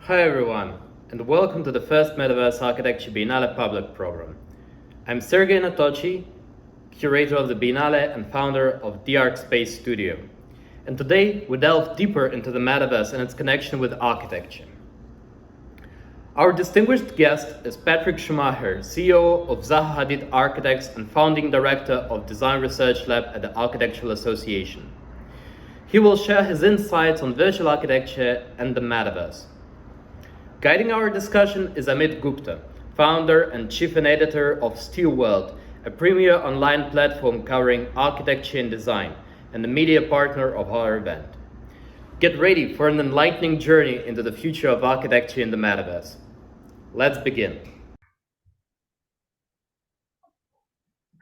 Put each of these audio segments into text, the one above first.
Hi everyone, and welcome to the first Metaverse Architecture Biennale public program. I'm Sergey Natochi, curator of the Biennale and founder of the Arc Space Studio. And today we delve deeper into the Metaverse and its connection with architecture. Our distinguished guest is Patrik Schumacher, CEO of Zaha Hadid Architects and founding director of Design Research Lab at the Architectural Association. He will share his insights on virtual architecture and the Metaverse. Guiding our discussion is Amit Gupta, founder and chief editor of STIR World, a premier online platform covering architecture and design, and the media partner of our event. Get ready for an enlightening journey into the future of architecture in the Metaverse. Let's begin.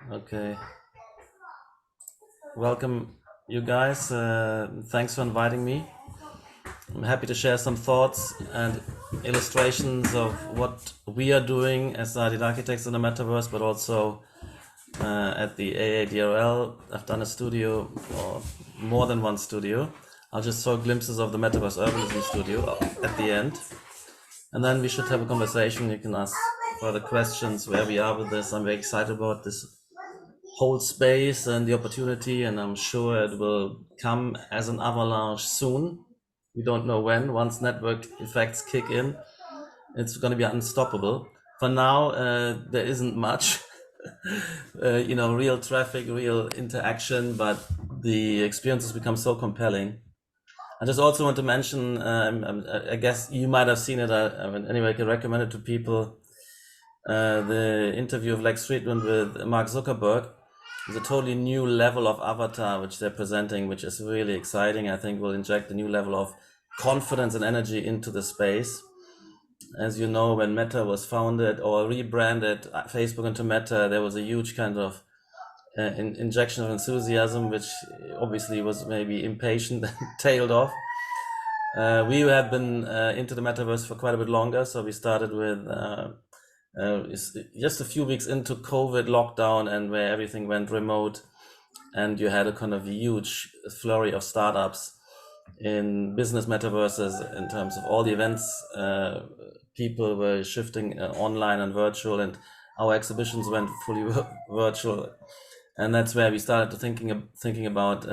Okay. Welcome, you guys. Thanks for inviting me. I'm happy to share some thoughts and illustrations of what we are doing as Hadid Architects in the Metaverse, but also at the AADRL. I've done a studio, or more than one studio. I'll just show glimpses of the Metaverse Urbanism studio at the end. And then we should have a conversation. You can ask further questions where we are with this. I'm very excited about this whole space and the opportunity, and I'm sure it will come as an avalanche soon. We don't know when. Once network effects kick in, it's going to be unstoppable. For now, there isn't much, real traffic, real interaction, but the experiences become so compelling. I just also want to mention, I guess you might have seen it. Anyway, I can recommend it to people. The interview of Lex Friedman with Mark Zuckerberg is a totally new level of avatar which they're presenting, which is really exciting. I think will inject a new level of confidence and energy into the space. As you know, when Meta was founded or rebranded Facebook into Meta, there was a huge kind of injection of enthusiasm, which obviously was maybe impatient and tailed off. We have been into the Metaverse for quite a bit longer, so we started with just a few weeks into COVID lockdown, and where everything went remote, and you had a kind of huge flurry of startups in business metaverses in terms of all the events. People were shifting online and virtual, and our exhibitions went fully virtual, and that's where we started to thinking about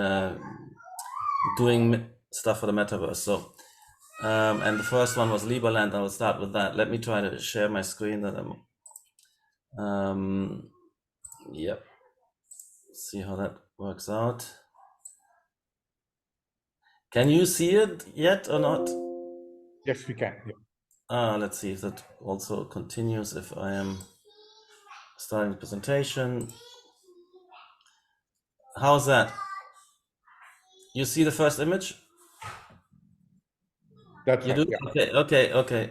doing stuff for the metaverse. So. And the first one was Liberland. I will start with that. Let me try to share my screen. That yep. See how that works out. Can you see it yet or not? Yes, we can. Yeah. Let's see if that also continues. If I am starting the presentation, how's that? You see the first image? That's you right. do? Yeah. Okay.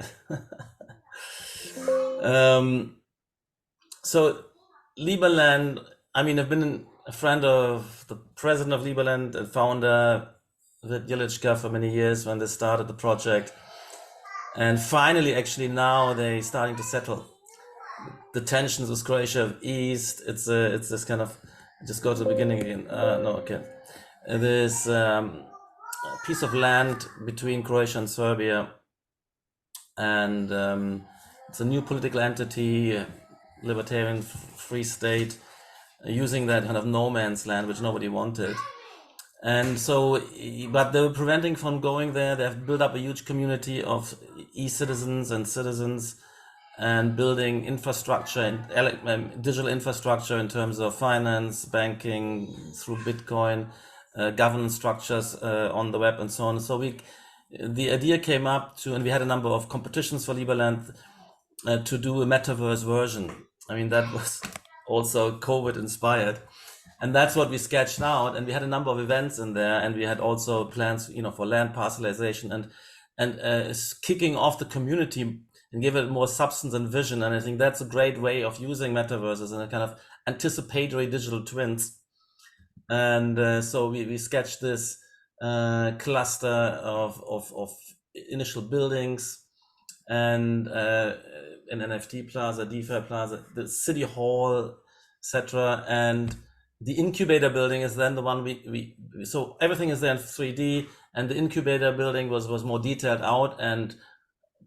So Liberland, I've been a friend of the president of Liberland and founder with Jelichka for many years when they started the project. And finally, actually now they're starting to settle. The tensions with Croatia have eased. It's this kind of, just go to the beginning again. No, okay. There's a piece of land between Croatia and Serbia, and it's a new political entity, libertarian free state, using that kind of no man's land which nobody wanted. And so, but they were preventing from going there. They have built up a huge community of e-citizens and citizens, and building infrastructure and digital infrastructure in terms of finance, banking, through Bitcoin, governance structures on the web, and so on. So the idea came up to, and we had a number of competitions for Liberland to do a metaverse version. That was also COVID inspired, and that's what we sketched out. And we had a number of events in there, and we had also plans, for land parcelization and kicking off the community and give it more substance and vision. And I think that's a great way of using metaverses and a kind of anticipatory digital twins. And so we sketched this cluster of initial buildings, and an NFT plaza, DeFi plaza, the city hall, etc. And the incubator building is then the one so everything is there in 3D, and the incubator building was more detailed out and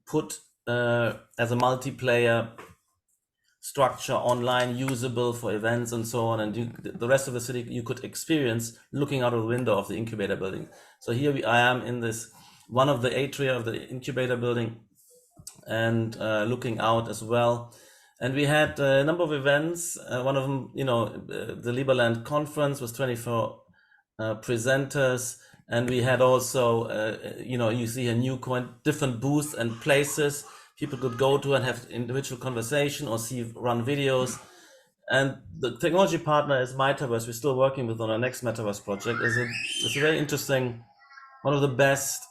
put as a multiplayer structure online, usable for events and so on, and the rest of the city you could experience looking out of the window of the incubator building. So here I am in this one of the atria of the incubator building, and looking out as well. And we had a number of events. One of them, the Liberland conference was 24 presenters, and we had also, you see a new different booths and places people could go to and have individual conversation or run videos. And the technology partner is Metaverse. We're still working with on our next Metaverse project. It's a very interesting, one of the best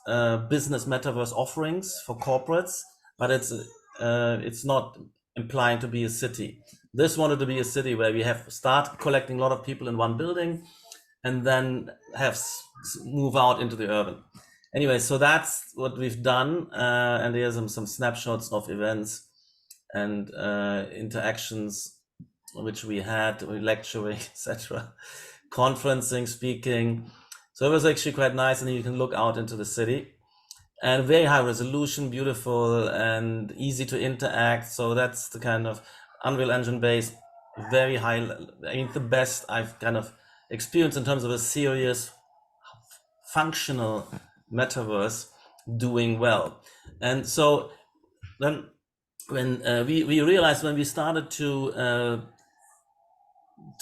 business Metaverse offerings for corporates, but it's not implying to be a city. This wanted to be a city where we start collecting a lot of people in one building, and then move out into the urban. Anyway, so that's what we've done, and here's some snapshots of events and interactions which we had, lecturing, etc., conferencing, speaking. So it was actually quite nice, and you can look out into the city, and very high resolution, beautiful and easy to interact. So that's the kind of Unreal Engine based, very high, the best I've kind of experienced in terms of a serious functional metaverse doing well. And so then when we realized, when we started to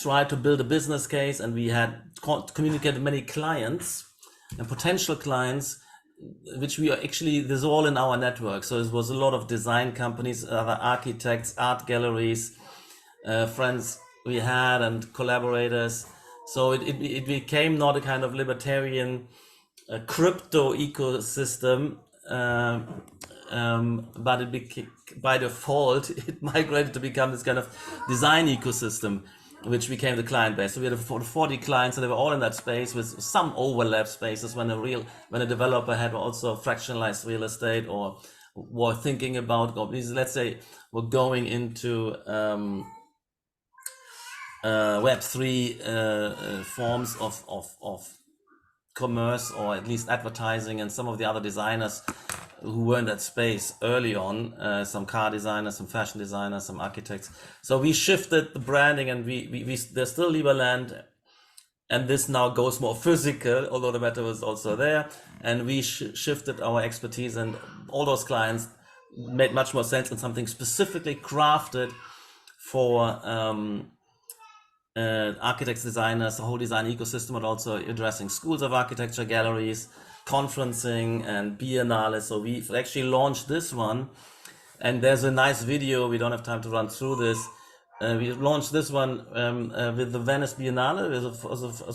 try to build a business case, and we had communicated many clients and potential clients, which we are actually, there's all in our network. So it was a lot of design companies, other architects, art galleries, friends we had, and collaborators. So it became not a kind of libertarian crypto ecosystem, but it became, by default, it migrated to become this kind of design ecosystem, which became the client base. So we had 40 clients, and they were all in that space with some overlap spaces when a developer had also fractionalized real estate, or were thinking about, let's say, we're going into Web3 forms of commerce, or at least advertising, and some of the other designers who were in that space early on, some car designers, some fashion designers, some architects. So we shifted the branding, and there's still Liberland, and this now goes more physical, although the metaverse is also there. And we shifted our expertise, and all those clients made much more sense in something specifically crafted for architects, designers, the whole design ecosystem, but also addressing schools of architecture, galleries, conferencing, and biennale. So we actually launched this one, and there's a nice video. We don't have time to run through this. We launched this one with the Venice Biennale as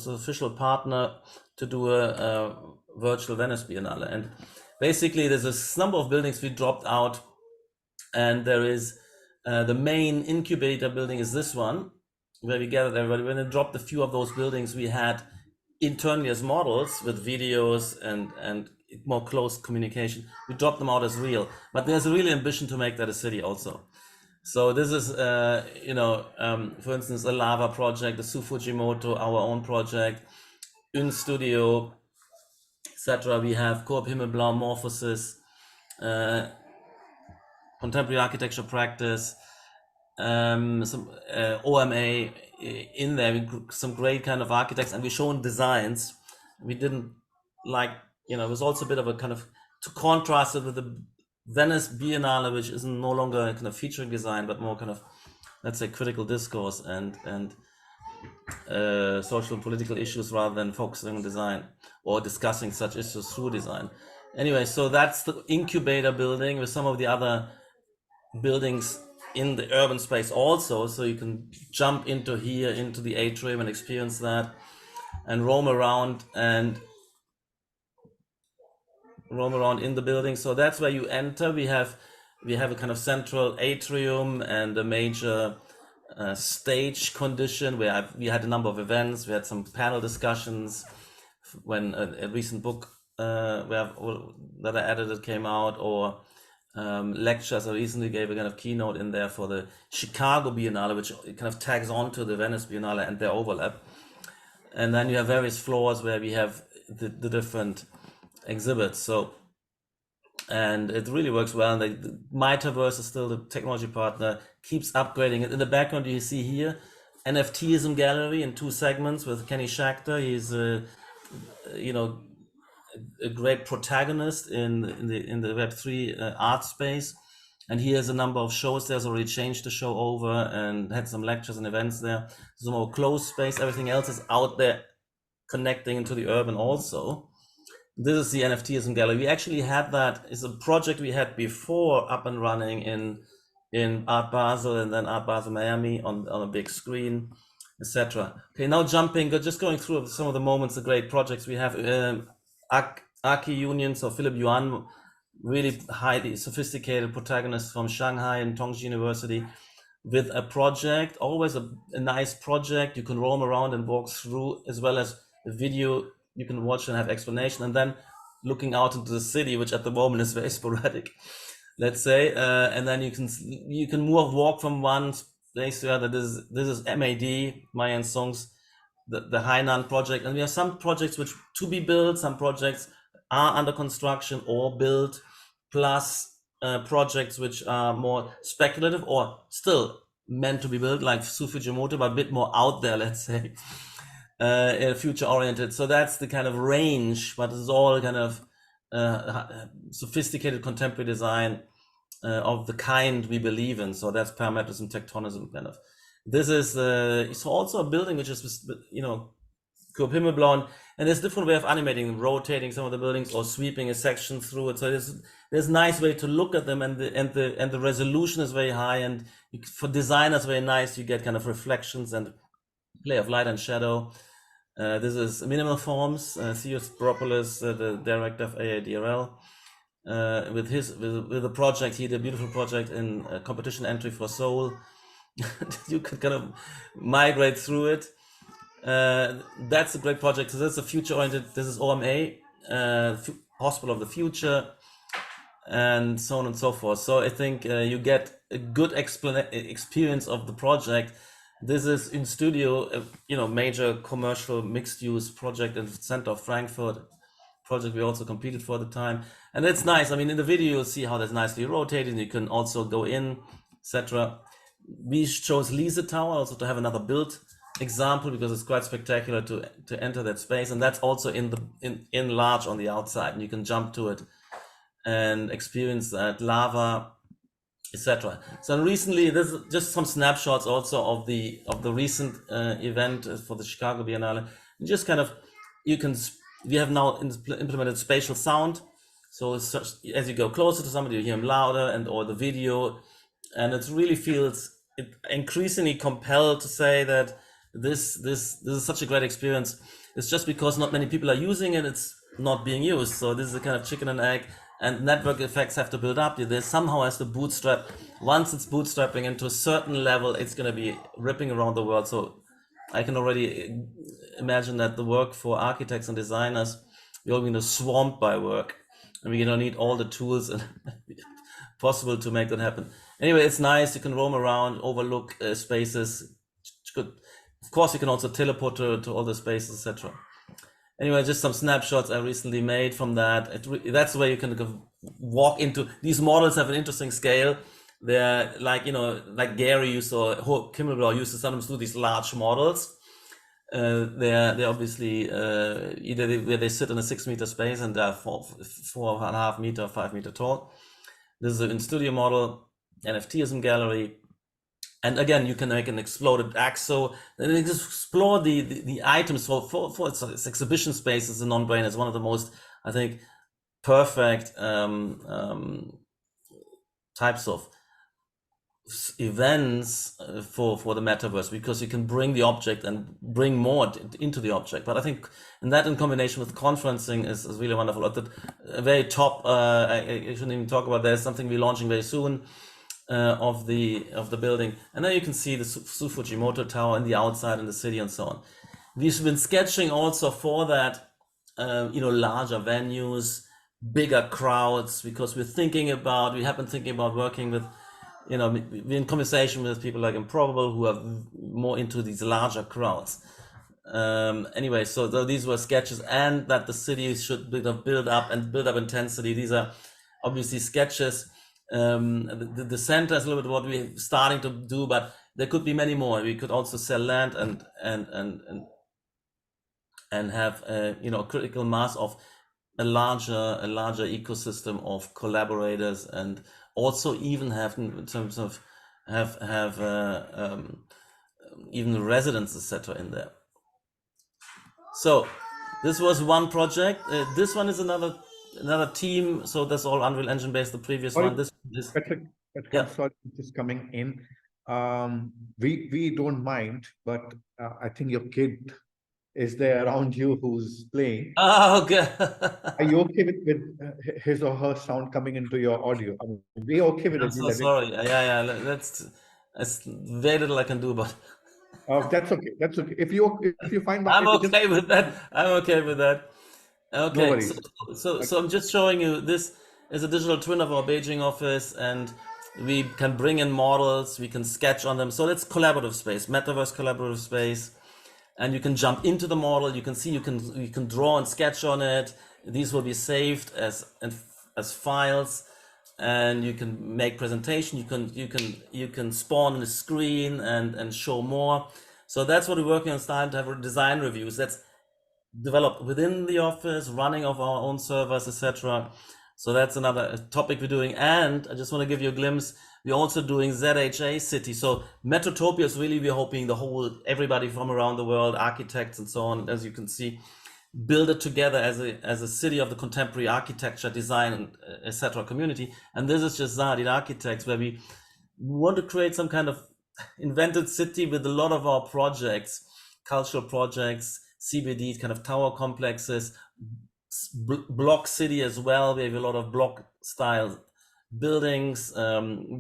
an official partner to do a virtual Venice Biennale. And basically, there's a number of buildings we dropped out, and there is the main incubator building is this one, where we gathered everybody. When we dropped a few of those buildings, we had internally as models with videos and more close communication. We dropped them out as real, but there's a real ambition to make that a city also. So this is, for instance, a lava project, the Su Fujimoto, our own project, Un Studio, etc. We have Coop Himmelblau, Morphosis, contemporary architecture practice, some OMA in there, some great kind of architects, and we shown designs. We didn't like, it was also a bit of a kind of to contrast it with the Venice Biennale, which is no longer kind of featuring design, but more kind of, let's say, critical discourse and social and political issues, rather than focusing on design or discussing such issues through design. Anyway, so that's the incubator building, with some of the other buildings in the urban space also, so you can jump into the atrium and experience that, and roam around in the building. So that's where you enter. We have a kind of central atrium and a major stage condition where we had a number of events. We had some panel discussions when a recent book that I edited came out, or lectures. I recently gave a kind of keynote in there for the Chicago Biennale, which kind of tags on to the Venice Biennale and their overlap. And then you have various floors where we have the different exhibits. So and it really works well. And the Metaverse is still the technology partner, keeps upgrading it. In the background, you see here NFTism gallery in 2 segments with Kenny Schachter. He's a great protagonist in the Web3 art space, and he has a number of shows. There's already changed the show over and had some lectures and events there. It's a more closed space. Everything else is out there, connecting into the urban also. This is the NFTism gallery. We actually had that. It's a project we had before up and running in Art Basel and then Art Basel Miami on a big screen, etc. Okay, now just going through some of the moments, the great projects we have. Aki Union, so Philip Yuan, really highly sophisticated protagonist from Shanghai and Tongji University, with a project, always a nice project you can roam around and walk through, as well as a video you can watch and have explanation, and then looking out into the city, which at the moment is very sporadic, let's say, and then you can walk from one place to the other. This is MAD, Mayan Songs, the Hainan project, and we have some projects which to be built, some projects are under construction or built, plus projects which are more speculative or still meant to be built, like Su Fujimoto, but a bit more out there, let's say, future oriented. So that's the kind of range, but it's all kind of sophisticated contemporary design of the kind we believe in. So that's parametrism, tectonism, kind of. This is it's also a building which is, Coop Himmelblau, and there's different way of animating, rotating some of the buildings or sweeping a section through it. So there's nice way to look at them, and the resolution is very high, and for designers very nice. You get kind of reflections and play of light and shadow. This is Minimal Forms, Theos Propolis, the director of AADRL, with a project. He did a beautiful project in competition entry for Seoul. You could kind of migrate through it. That's a great project. So that's a future-oriented. This is OMA, Hospital of the Future, and so on and so forth. So I think you get a good experience of the project. This is in studio, major commercial mixed-use project in the center of Frankfurt. Project we also competed for at the time, and it's nice. I mean, in the video you'll see how that's nicely rotated. You can also go in, etc. We chose Lise Tower also to have another build example, because it's quite spectacular to enter that space, and that's also in large on the outside, and you can jump to it and experience that lava, etc. So recently, there's just some snapshots also of the recent event for the Chicago Biennale. Just kind of, we have now implemented spatial sound. So as you go closer to somebody, you hear them louder, or the video, and it really feels increasingly compelled to say that this is such a great experience. It's just because not many people are using it, it's not being used. So this is a kind of chicken and egg, and network effects have to build up. There somehow has to bootstrap. Once it's bootstrapping into a certain level, it's going to be ripping around the world. So I can already imagine that the work for architects and designers, we're all going to swamped by work, and we're going to need all the tools and possible to make that happen. Anyway, it's nice. You can roam around, overlook spaces. It's good. Of course, you can also teleport to all the spaces, etc. Anyway, just some snapshots I recently made from that. That's where you can walk into. These models have an interesting scale. They're like Gary used, or Himmelblau used to sometimes do these large models. They're obviously either where they sit in a 6-meter space and they're 4.5 meter, 5 meter tall. This is an in-studio model, NFTism gallery. And again, you can make an exploded axo and just explore the items for its exhibition space. Is a non-brainer. It's one of the most, I think, perfect types of events for the metaverse, because you can bring the object and bring more into the object. But I think in combination with conferencing is really wonderful. At the very top, I shouldn't even talk about. There's something we're launching very soon. Of the building, and then you can see the Su Fujimoto Tower and the outside in the city and so on. We've been sketching also for that, larger venues, bigger crowds, because we have been thinking about working with, we're in conversation with people like Improbable who are more into these larger crowds. Anyway, so these were sketches, and that the city should build up intensity. These are obviously sketches. The center is a little bit what we're starting to do, but there could be many more. We could also sell land and have a critical mass of a larger ecosystem of collaborators, and also even have in terms of have even residents, etc. in there. So this was one project. This one is another team. So that's all Unreal Engine based. The previous one. This Patrik, I'm sorry, just coming in. We don't mind, but I think your kid is there around you who's playing. Oh, okay. Are you okay with his or her sound coming into your audio? I mean, we're okay with it. I'm so sorry. Yeah. That's very little I can do, but that's okay. That's okay. If you find, I'm okay with that. I'm okay with that. Okay. No worries. So I'm just showing you. This is a digital twin of our Beijing office, and we can bring in models. We can sketch on them. So it's collaborative space, metaverse collaborative space. And you can jump into the model. You can see you can draw and sketch on it. These will be saved as files, and you can make presentation. You can spawn the screen and show more. So that's what we're working on, starting to have design reviews. That's developed within the office, running of our own servers, etc. So that's another topic we're doing. And I just want to give you a glimpse. We're also doing ZHA City. So Metrotopia is really, we're hoping everybody from around the world, architects and so on, as you can see, build it together as a city of the contemporary architecture, design, etc. community. And this is just Hadid Architects, where we want to create some kind of invented city with a lot of our projects, cultural projects, CBD kind of tower complexes, block city as well. We have a lot of block style buildings,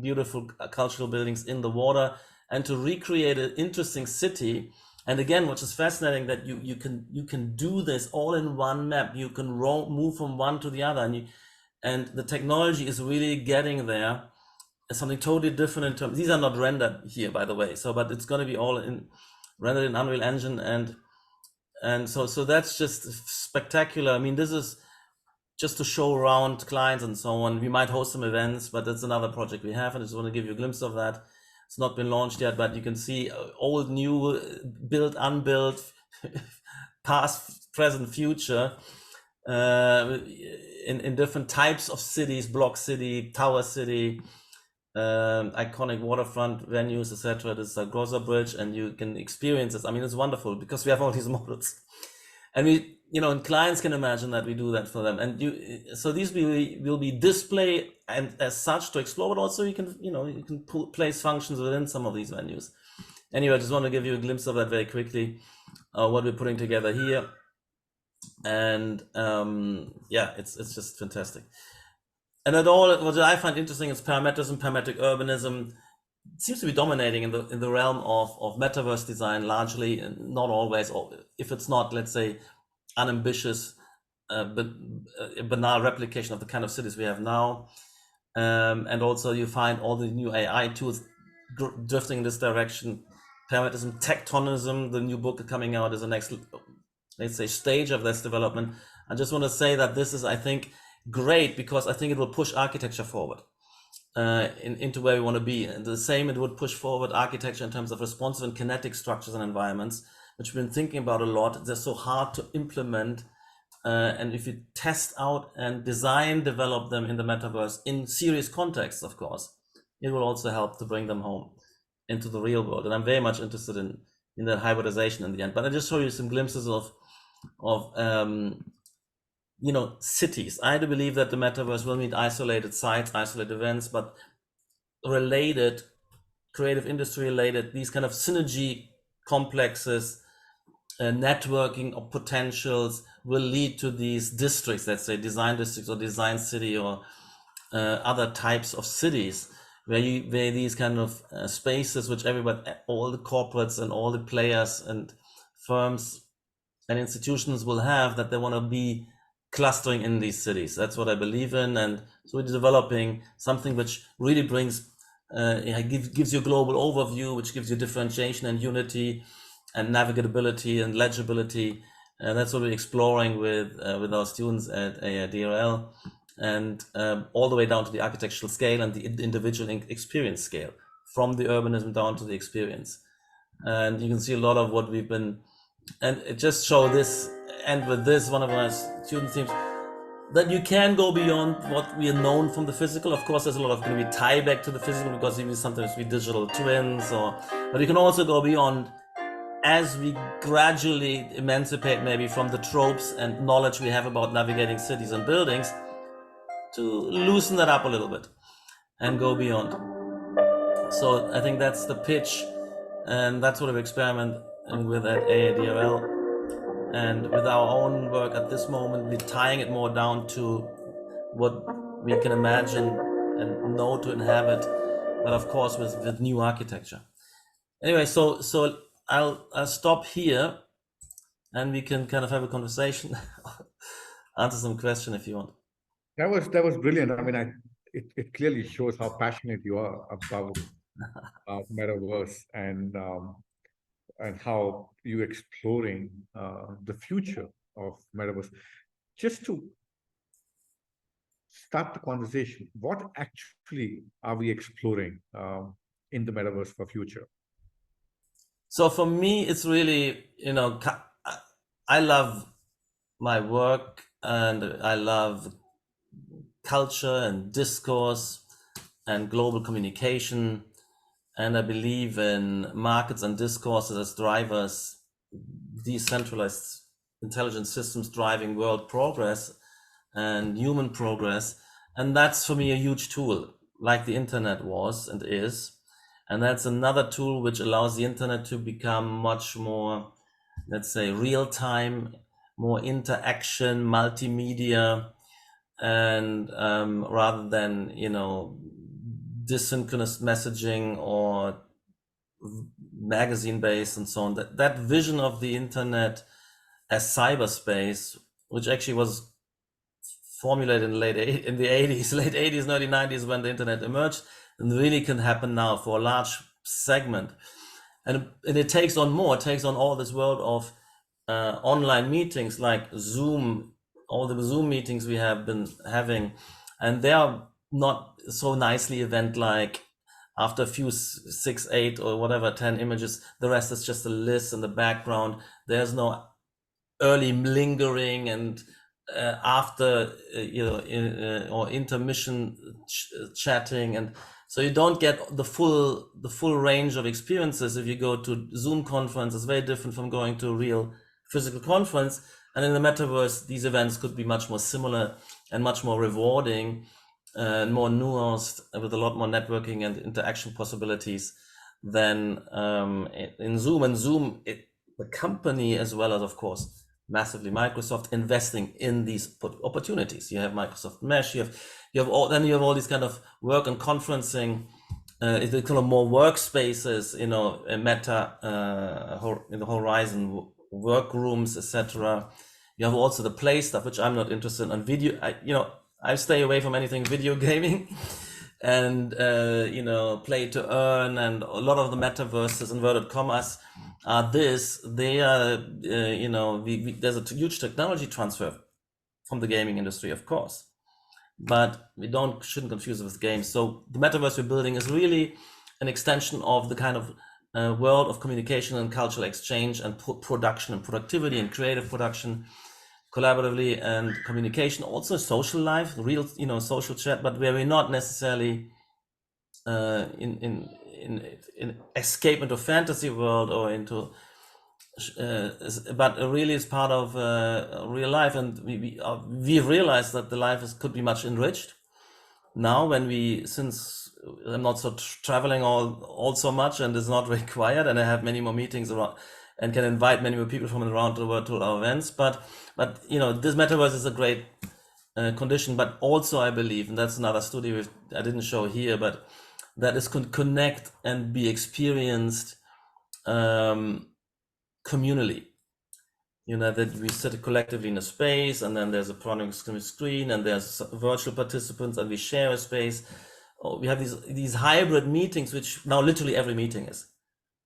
beautiful cultural buildings in the water, and to recreate an interesting city. And again, which is fascinating, that you can do this all in one map. You can move from one to the other, and the technology is really getting there. It's something totally different in terms. These are not rendered here, by the way. So, but it's going to be all rendered in Unreal Engine, and so that's just spectacular. I mean, this is just to show around clients and so on. We might host some events, but that's another project we have, and I just want to give you a glimpse of that. It's not been launched yet, but you can see old, new, built, unbuilt, past, present, future, in different types of cities: block city, tower city, iconic waterfront venues, etc. This is a Groza Bridge, and you can experience this. I mean, it's wonderful because we have all these models, and and clients can imagine that we do that for them. And so these will be display and as such to explore, but also you can place functions within some of these venues. Anyway, I just want to give you a glimpse of that very quickly, what we're putting together here. And it's just fantastic. And what I find interesting is parametrism, parametric urbanism. It seems to be dominating in the realm of metaverse design largely, and not always, or if it's not, let's say, unambitious, but banal replication of the kind of cities we have now. And also you find all the new AI tools drifting in this direction. Parametrism, tectonism, the new book coming out is the next, let's say, stage of this development. I just want to say that this is, I think, great, because I think it will push architecture forward into where we want to be. And the same, it would push forward architecture in terms of responsive and kinetic structures and environments, which we've been thinking about a lot. They're so hard to implement. And if you test out and develop them in the metaverse in serious contexts, of course, it will also help to bring them home into the real world. And I'm very much interested in that hybridization in the end. But I just show you some glimpses of cities. I do believe that the metaverse will meet isolated sites, isolated events, but related, creative industry related, these kind of synergy complexes, networking of potentials will lead to these districts, let's say design districts or design city or other types of cities, where these kind of spaces which all the corporates and all the players and firms and institutions will have, that they want to be clustering in these cities. That's what I believe in. And so we're developing something which really brings, gives you a global overview, which gives you differentiation and unity and navigability and legibility. And that's what we're exploring with our students at AIDRL. and all the way down to the architectural scale and the individual experience scale, from the urbanism down to the experience. And you can see a lot of what we've been, and it just show this, and with this, one of my student themes, that you can go beyond what we are known from the physical. Of course, there's a lot of going to be tie back to the physical, because even sometimes we digital twins, but you can also go beyond as we gradually emancipate maybe from the tropes and knowledge we have about navigating cities and buildings, to loosen that up a little bit and go beyond. So I think that's the pitch, and that's what we experiment with at AADRL. And with our own work at this moment, we're tying it more down to what we can imagine and know to inhabit, but of course with new architecture. Anyway, so I'll stop here, and we can kind of have a conversation, answer some question if you want. That was brilliant. I mean, it clearly shows how passionate you are about metaverse, and how you exploring the future of metaverse. Just to start the conversation, what actually are we exploring in the metaverse for future? So for me, it's really, I love my work, and I love culture and discourse and global communication. And I believe in markets and discourses as drivers, decentralized intelligent systems driving world progress and human progress. And that's for me a huge tool, like the internet was and is. And that's another tool which allows the internet to become much more, let's say, real time, more interaction, multimedia, and rather than, desynchronous messaging or magazine based and so on. That vision of the internet as cyberspace, which actually was formulated in the 80s, late 80s, early 90s, when the internet emerged, and really can happen now for a large segment. And it takes on more. It takes on all this world of online meetings like Zoom, all the Zoom meetings we have been having, and they are not so nicely event-like. After a few 6, 8 or whatever 10 images, the rest is just a list in the background. There's no early lingering and after or intermission chatting, and so you don't get the full range of experiences. If you go to Zoom conference, it's very different from going to a real physical conference. And in the metaverse, these events could be much more similar and much more rewarding and more nuanced, with a lot more networking and interaction possibilities than in Zoom. And Zoom, the company, as well as, of course, massively Microsoft, investing in these opportunities. You have Microsoft Mesh, you have all these kind of work and conferencing, kind of more workspaces, Meta, in the Horizon, workrooms, etc. You have also the play stuff, which I'm not interested in. And video, I stay away from anything video gaming, and play to earn, and a lot of the metaverses, inverted commas, are this. They are, there's a huge technology transfer from the gaming industry, of course, but we shouldn't confuse it with games. So the metaverse we're building is really an extension of the kind of world of communication and cultural exchange and production and productivity and creative production, collaboratively, and communication, also social life, real, social chat, but where we're not necessarily in escape into fantasy world or into, but really is part of real life. And we realized that the life could be much enriched now, since I'm not so traveling all so much, and is not required, and I have many more meetings around and can invite many more people from around the world to our events. But this metaverse is a great condition. But also I believe, and that's another study I didn't show here, but that is connect and be experienced communally. That we sit collectively in a space, and then there's a product screen, and there's virtual participants, and we share a space. We have these hybrid meetings, which now literally every meeting is.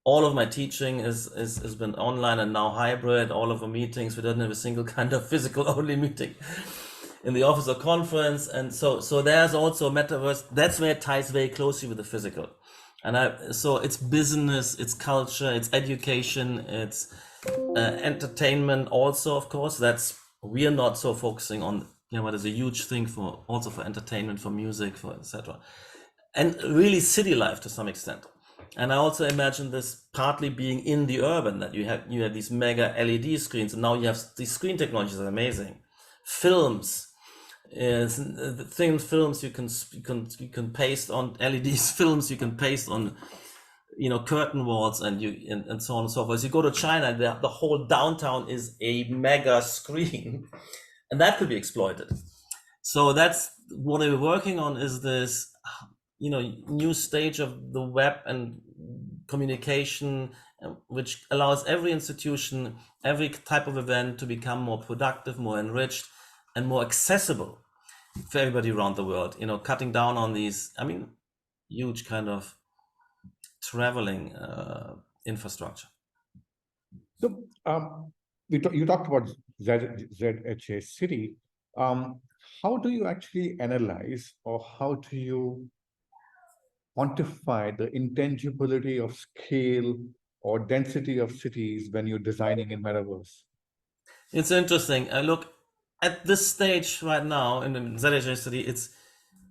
All of my teaching has been online and now hybrid. All of the meetings, we don't have a single kind of physical only meeting. in the office or conference. And so there's also metaverse. That's where it ties very closely with the physical. And so it's business, it's culture, it's education, it's entertainment also, of course. We are not so focusing on, what is a huge thing for entertainment, for music, for etc. And really city life to some extent. And I also imagine this partly being in the urban, that you have these mega LED screens, and now you have these screen technologies that are amazing. Films, thin films you can paste on LEDs, films you can paste on curtain walls, and so on and so forth. As you go to China, the whole downtown is a mega screen, and that could be exploited. So that's what we're working on, is this new stage of the web and communication, which allows every institution, every type of event to become more productive, more enriched, and more accessible for everybody around the world. Cutting down on these, huge kind of traveling infrastructure. So you talked about ZHA City. How do you actually analyze, or how do you quantify the intangibility of scale or density of cities when you're designing in metaverse? It's interesting. Look, at this stage right now in the ZHA City, it's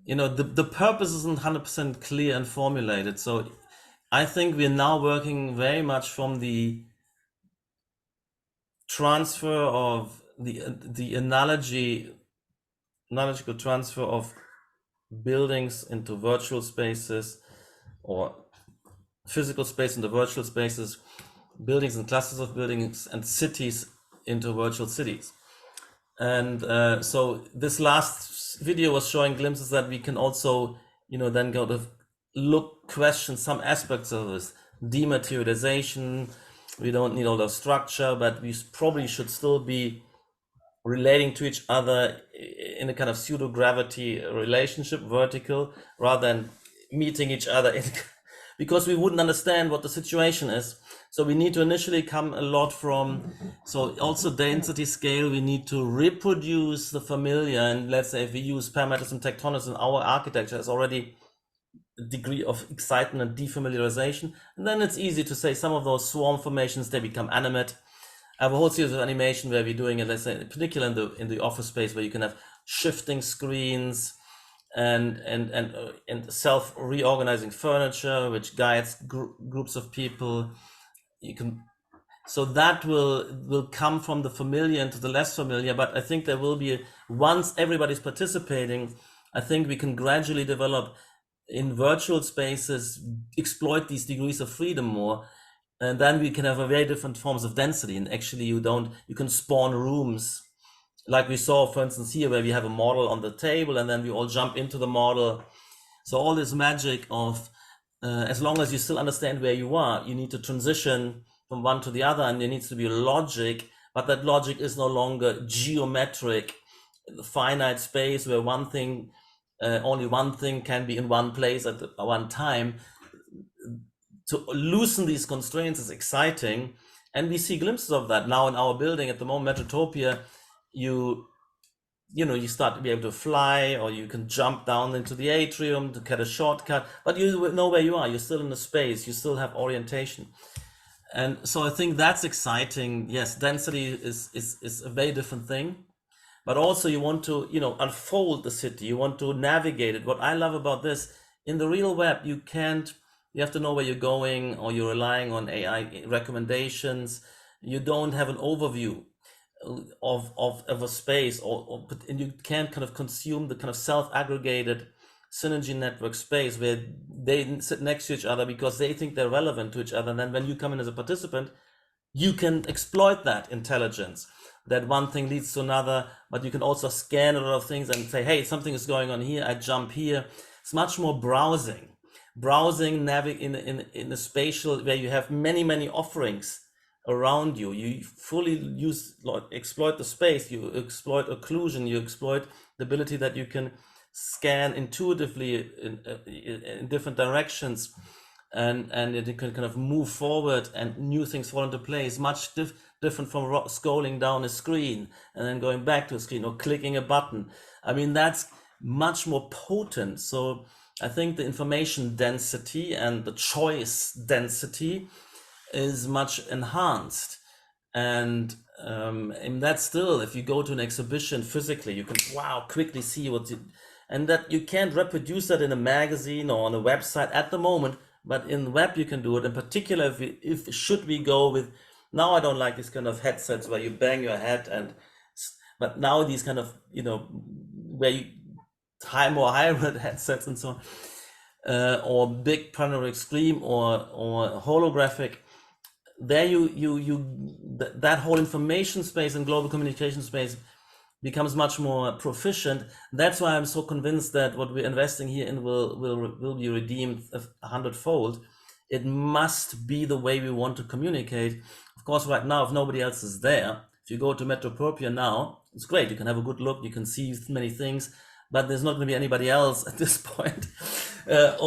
the purpose isn't 100% clear and formulated. So I think we're now working very much from the transfer of the analogical transfer of buildings into virtual spaces, or physical space into virtual spaces, buildings and clusters of buildings, and cities into virtual cities. And so this last video was showing glimpses that we can also, then go to question some aspects of this dematerialization. We don't need all the structure, but we probably should still be relating to each other in a kind of pseudo-gravity relationship, vertical, rather than meeting each other because we wouldn't understand what the situation is. So we need to initially come a lot from, so also density scale, we need to reproduce the familiar. And let's say if we use parameters and tectonics in our architecture, it's already a degree of excitement and defamiliarization. And then it's easy to say some of those swarm formations, they become animate. I have a whole series of animation where we're doing it, let's say, particularly in the office space, where you can have shifting screens and self-reorganizing furniture, which guides groups of people. So that will come from the familiar into the less familiar. But I think there will be, once everybody's participating, I think we can gradually develop in virtual spaces, exploit these degrees of freedom more. And then we can have a very different forms of density. And actually you can spawn rooms, like we saw, for instance, here, where we have a model on the table and then we all jump into the model. So all this magic of, as long as you still understand where you are, you need to transition from one to the other, and there needs to be logic, but that logic is no longer geometric, finite space where only one thing can be in one place at one time. To loosen these constraints is exciting, and we see glimpses of that now in our building at the moment, Metrotopia. You start to be able to fly, or you can jump down into the atrium to get a shortcut, but you know where you are. You're still in the space, you still have orientation. And so I think that's exciting. Yes, density is a very different thing, but also you want to, unfold the city. You want to navigate it. What I love about this, in the real web, you have to know where you're going, or you're relying on AI recommendations. You don't have an overview of a space, and you can't kind of consume the kind of self-aggregated synergy network space where they sit next to each other because they think they're relevant to each other. And then when you come in as a participant, you can exploit that intelligence, that one thing leads to another, but you can also scan a lot of things and say, hey, something is going on here, I jump here. It's much more browsing in a spatial, where you have many offerings around you. You fully exploit the space, you exploit occlusion, you exploit the ability that you can scan intuitively in different directions. and it can kind of move forward and new things fall into place, much different from scrolling down a screen and then going back to a screen or clicking a button. I mean, that's much more potent. So I think the information density and the choice density is much enhanced. And that's still, if you go to an exhibition physically, you can quickly see and that you can't reproduce that in a magazine or on a website at the moment, but in web you can do it. In particular, should we go with, now I don't like these kind of headsets where you bang your head, but now these kind of, where you more hybrid headsets and so on, or big panoramic screen or holographic. There that whole information space and global communication space becomes much more proficient. That's why I'm so convinced that what we're investing here in will be redeemed 100-fold. It must be the way we want to communicate. Of course, right now, if nobody else is there, if you go to Metropopia now, it's great. You can have a good look, you can see many things, but there's not going to be anybody else at this point. And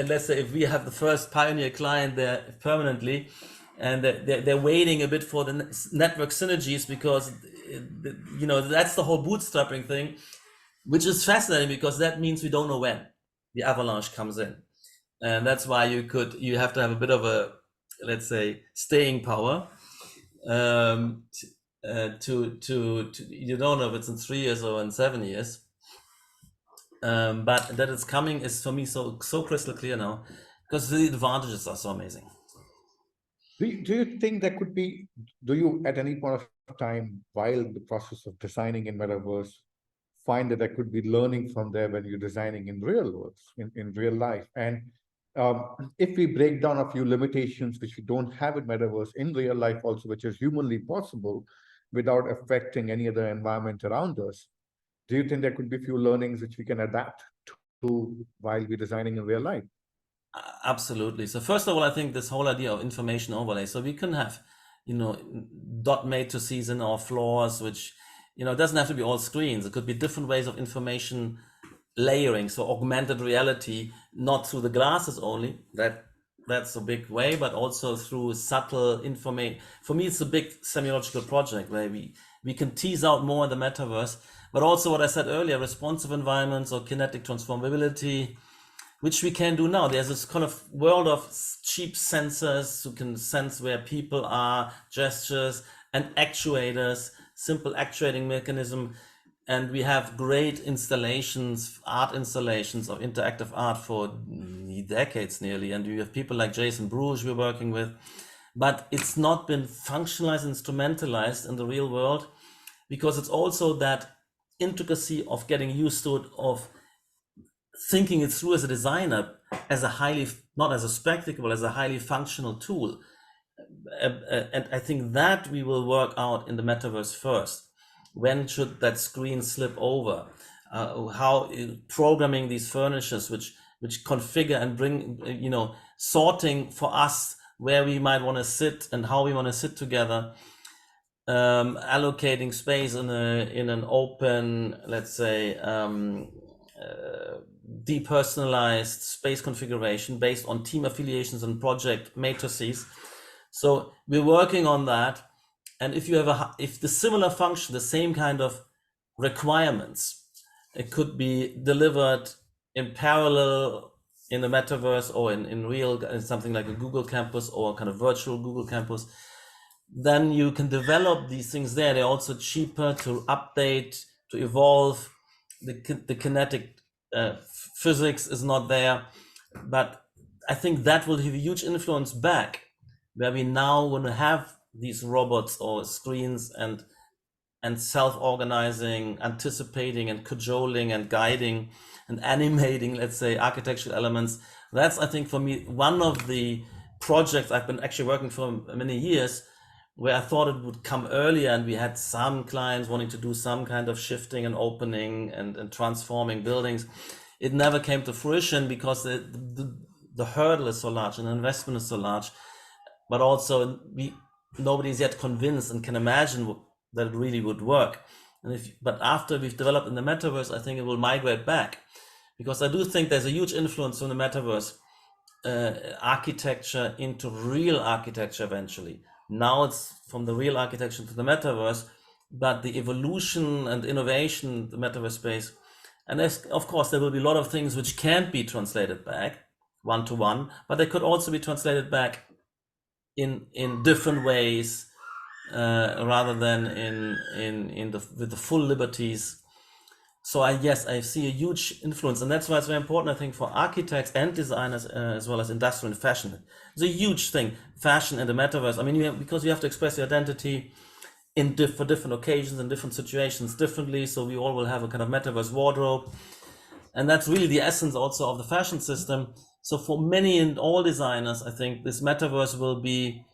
let's say if we have the first pioneer client there permanently, and they're waiting a bit for the network synergies, because that's the whole bootstrapping thing, which is fascinating because that means we don't know when the avalanche comes in, and that's why you have to have a bit of a, let's say, staying power. You don't know if it's in 3 years or in 7 years. But that it's coming is for me so crystal clear now, because the advantages are so amazing. Do you think there could be, do you at any point of time while the process of designing in Metaverse find that there could be learning from there when you're designing in real world, in real life? And if we break down a few limitations which we don't have in Metaverse in real life also, which is humanly possible without affecting any other environment around us, do you think there could be a few learnings which we can adapt to while we're designing in real life? Absolutely. So first of all, I think this whole idea of information overlay, so we can have, dot matrices in our floors, which, it doesn't have to be all screens. It could be different ways of information layering. So augmented reality, not through the glasses only, that's a big way, but also through subtle information. For me, it's a big semiological project where we can tease out more in the metaverse, but also what I said earlier, responsive environments or kinetic transformability, which we can do now. There's this kind of world of cheap sensors who can sense where people are, gestures, and actuators, simple actuating mechanism. And we have great installations, art installations of interactive art for decades nearly. And we have people like Jason Bruges we're working with, but it's not been functionalized, instrumentalized in the real world, because it's also that intricacy of getting used to it, of thinking it through as a designer, as a highly, not as a spectacle, as a highly functional tool. And I think that we will work out in the metaverse first. When should that screen slip over? How programming these furnitures, which configure and bring, sorting for us where we might want to sit and how we want to sit together, allocating space in an open, let's say, depersonalized space configuration based on team affiliations and project matrices. So we're working on that. And if you have if the similar function, the same kind of requirements, it could be delivered in parallel in the metaverse or in real, in something like a Google campus or kind of virtual Google campus, then you can develop these things there. They're also cheaper to update, to evolve. The kinetic physics is not there, but I think that will have a huge influence back, where we now want to have these robots or screens and self-organizing, anticipating and cajoling and guiding and animating, let's say, architectural elements. That's, I think, for me, one of the projects I've been actually working for many years, where I thought it would come earlier, and we had some clients wanting to do some kind of shifting and opening and transforming buildings. It never came to fruition because the hurdle is so large and the investment is so large, but also nobody's yet convinced and can imagine that it really would work. But after we've developed in the metaverse, I think it will migrate back, because I do think there's a huge influence from the metaverse architecture into real architecture eventually. Now it's from the real architecture to the metaverse, but the evolution and innovation, the metaverse space, and of course there will be a lot of things which can't be translated back one to one, but they could also be translated back in different ways, rather than with the full liberties. So yes, I see a huge influence, and that's why it's very important, I think, for architects and designers, as well as industrial and fashion. It's a huge thing, fashion and the metaverse. I mean, because you have to express your identity for different occasions and different situations differently. So we all will have a kind of metaverse wardrobe, and that's really the essence also of the fashion system. So for many and all designers, I think this metaverse will be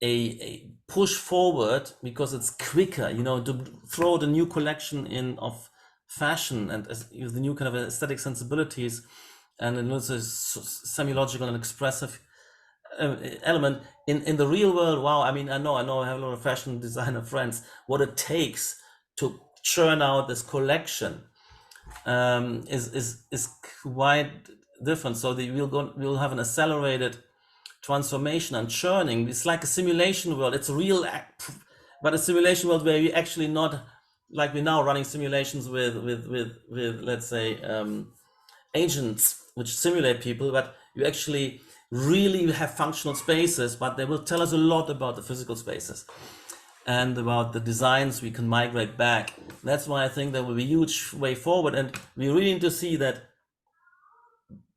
a push forward, because it's quicker, to throw the new collection in of fashion and the new kind of aesthetic sensibilities, and also semi-logical and expressive element in the real world. Wow, I mean, I know I have a lot of fashion designer friends, what it takes to churn out this collection is quite different. So we'll have an accelerated transformation and churning. It's like a simulation world. It's a real, but a simulation world where we actually not like we're now running simulations with let's say agents which simulate people, but you actually really have functional spaces, but they will tell us a lot about the physical spaces and about the designs we can migrate back. That's why I think there will be a huge way forward, and we really need to see that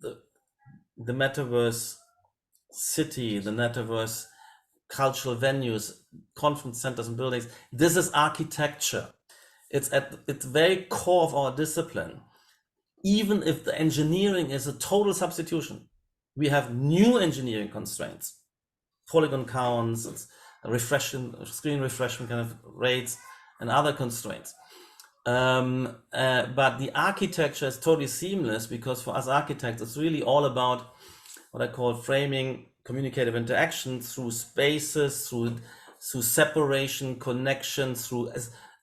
the metaverse city, the metaverse cultural venues, conference centers and buildings, this is architecture. It's at its very core of our discipline. Even if the engineering is a total substitution, we have new engineering constraints, polygon counts, screen refreshment kind of rates, and other constraints. But the architecture is totally seamless, because for us architects, it's really all about what I call framing communicative interaction through spaces, through separation, connections, through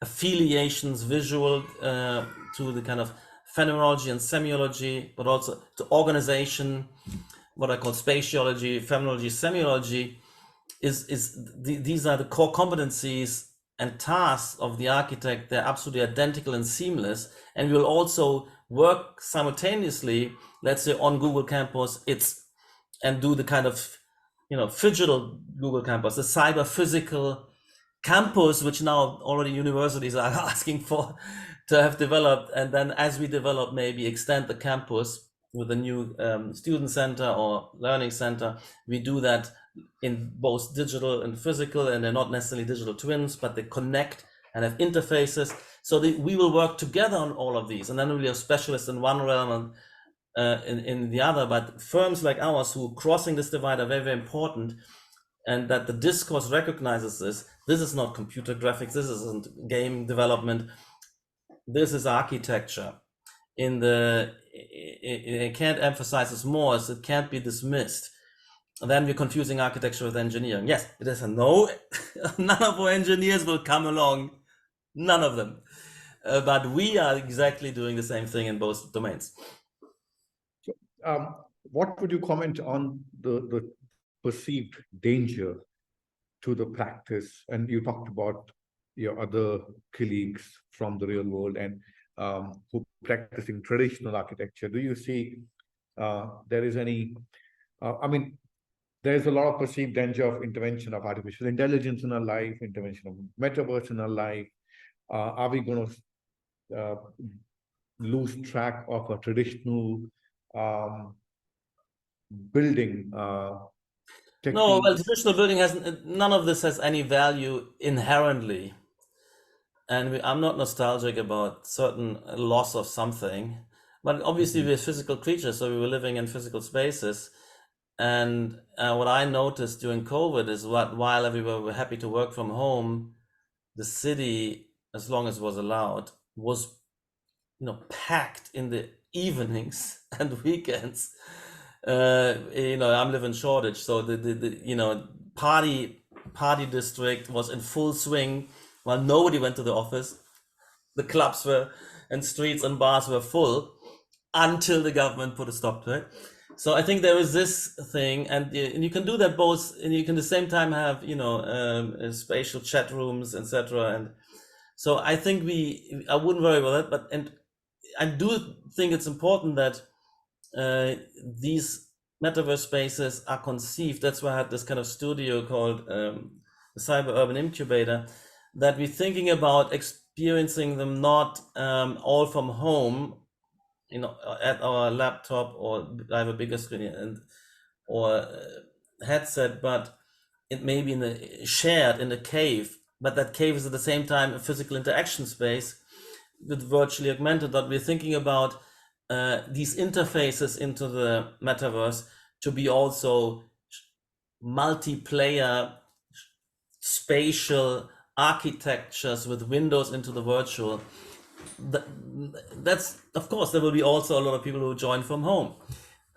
affiliations, visual, to the kind of phenomenology and semiology, but also to organization, what I call spatiology, phenomenology, semiology. These are the core competencies and tasks of the architect. They're absolutely identical and seamless, and we'll also work simultaneously, let's say on Google Campus, and do the kind of phygital Google Campus, the cyber physical campus, which now already universities are asking for to have developed. And then as we develop, maybe extend the campus with a new student center or learning center. We do that in both digital and physical, and they're not necessarily digital twins, but they connect and have interfaces. So we will work together on all of these, and then we'll have specialists in one realm and in the other. But firms like ours who are crossing this divide are very, very important, and that the discourse recognizes this. This is not computer graphics, this isn't game development, this is architecture. I can't emphasize this more, as it can't be dismissed. And then we're confusing architecture with engineering. Yes, it is a no. None of our engineers will come along, none of them. But we are exactly doing the same thing in both domains. What would you comment on the perceived danger to the practice? And you talked about your other colleagues from the real world and who practicing traditional architecture. Do you see there is any, there's a lot of perceived danger of intervention of artificial intelligence in our life, intervention of metaverse in our life. Are we going to lose track of a traditional building? No, well, traditional building none of this has any value inherently. And I'm not nostalgic about certain loss of something, but obviously we're physical creatures, so we were living in physical spaces. And what I noticed during COVID is while everybody were happy to work from home, the city, as long as it was allowed, was packed in the evenings and weekends. I'm living in Shoreditch, so the party district was in full swing while nobody went to the office. The clubs and streets and bars were full, until the government put a stop to it. So I think there is this thing, and you can do that both, and you can at the same time have, spatial chat rooms, etc. And so I think I wouldn't worry about that, and I do think it's important that these metaverse spaces are conceived. That's why I had this kind of studio called the Cyber Urban Incubator, that we're thinking about experiencing them not all from home, at our laptop, or I have a bigger screen or headset, but it may be shared in a cave, but that cave is at the same time a physical interaction space with virtually augmented. That we're thinking about these interfaces into the metaverse to be also multiplayer spatial architectures with windows into the virtual. That's, of course, there will be also a lot of people who join from home,